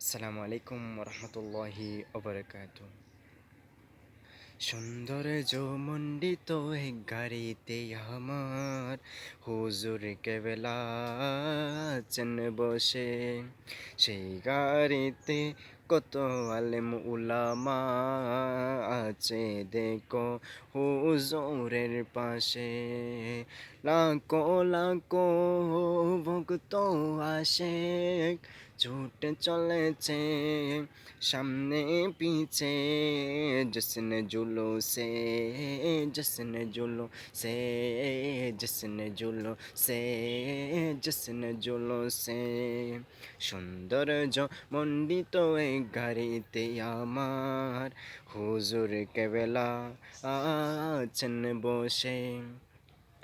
আসসালামু আলাইকুম রহমতুল্লাহি ওবরাকাতু। সৌন্দর্য মণ্ডিত এক গাড়িতে আমার হুজুর কেবলা আছেন বসে। সেই গাড়িতে কত আলেম উলামা আছে দেখো হুজুরের পাশে। লাখো লাখো ভক্ত আসে, ছুটে চলেছে সামনে পিছে। জশ্ন জুলুসে, জশ্ন জুলুসে, জশ্ন জুলুসে, জশ্ন জুলুসে। সৌন্দর্য মণ্ডিত এই গাড়িতে আমার হুজুর কেবলা আছেন বসে।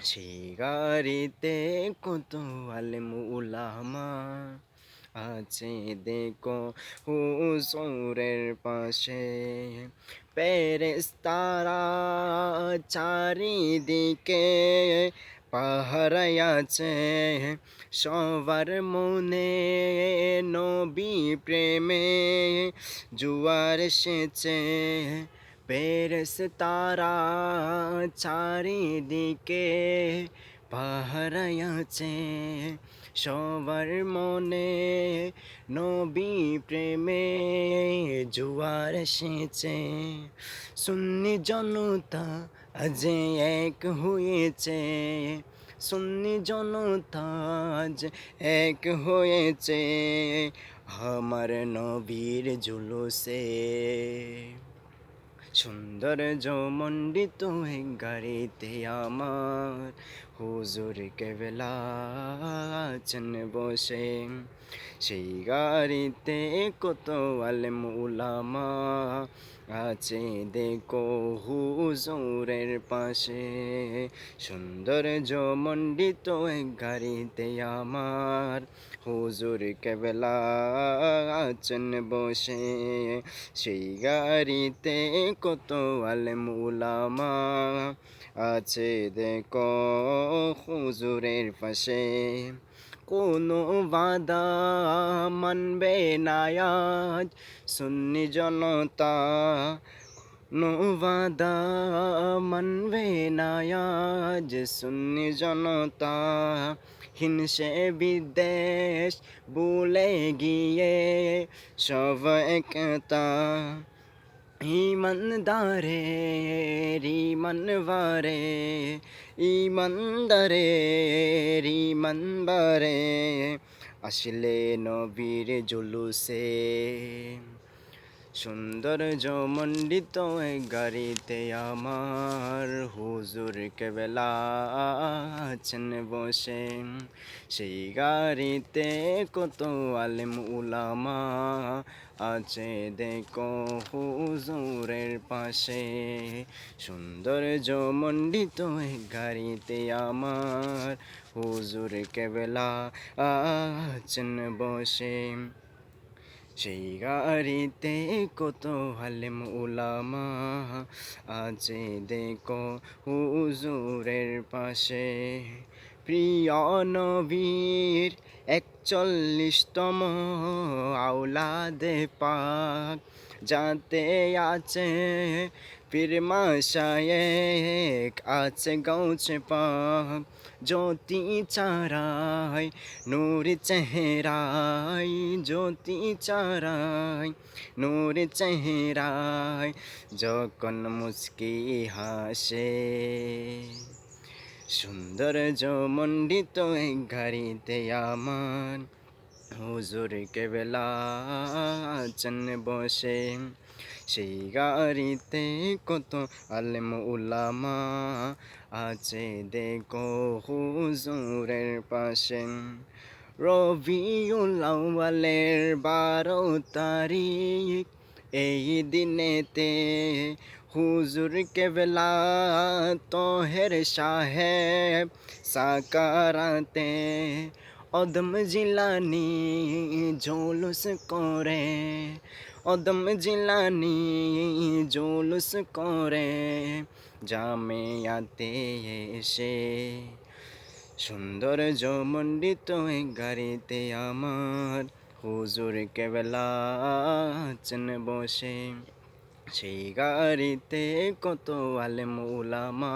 সেই গাড়িতে কত আলেম উলামা আছে দেখো হুজুরের পাশে। ফেরেশতারা চারিদিকে পাহারায় আছে, সবার মনে নবী প্রেমে জুয়ার এসেছে। ফেরেশতারা চারিদিকে পাহারায় আছে, সবার মনে নবী প্রেমে জোয়ার এসেছে। সুন্নি জনতা আজ এক হয়েছে, সুন্নি জনতা আজ এক হয়েছে আমার নবীর জুলুসে। সৌন্দর্য মণ্ডিত এক গাড়িতে আমার হুজুর কেবলা আছেন বসে। সেই গাড়িতে কত আলেম উলামা আছে দেখো হুজুরের পাশে। সৌন্দর্য মণ্ডিত এক গাড়িতে আমার হুজুর কেবলা আছেন বসে। সেই গাড়িতে কত আলেম উলামা আছে দেখো হুজুরের পাশে। কোনো বাধা মানবে না আজ সুন্নি জনতা, কোনো বাধা মানবে না আজ সুন্নি জনতা। হিংসে বিদ্বেষ ভুলে গিয়ে সব একতা। ইমানদারের ইমানবারে, ইমানদারের ইমানবারে আসলে নবীর জুলুসে। সৌন্দর্য মণ্ডিত এক গাড়িতে আমার হুজুর কেবলা আছেন বসে। সেই গাড়িতে কত আলেম উলামা আছে দেখো হুজুরের পাশে। সৌন্দর্য মণ্ডিত এক গাড়িতে আমার হুজুর কেবলা আছেন বসে। সেই গাড়িতে কত আলেম উলামা আছে দেখো হুজুরের পাশে। প্রিয় নবীর 41তম আওলাদে পাক যাতে আছে পীর মাশায়েখ, আছে গৌছে পাক জ্যোতি চারায় নূর চেহারায়, জ্যোতি চারায় নূর চেহারায় যখন মুস্কি হাসে। সৌন্দর্য মণ্ডিত এক গাড়িতে আমার হুজুর কেবলা আছেন বসে। সেই গাড়িতে কত আলেম উলামা আছে দেখো হুজুরের পাশে। রবিউল আউয়ালের 12 তারিখ এই দিনেতে হুজুর কেবলা তহের সাহেব সাকারাতে অদম জিলানি জৌলুস করে, অদম জিলানি জৌলুস করে জামেয়াতে এসে। সৌন্দর্য মণ্ডিত এক গাড়িতে আমার হুজুর কেবলা আছেন বসে, সেই গাড়িতে কত আলেম উলামা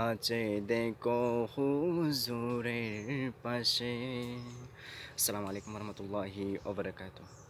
আছে দেখো হুজুরের পাশে। আসসালামু আলাইকুম রহমতুল্লাহি ওয়া বারাকাতুহু।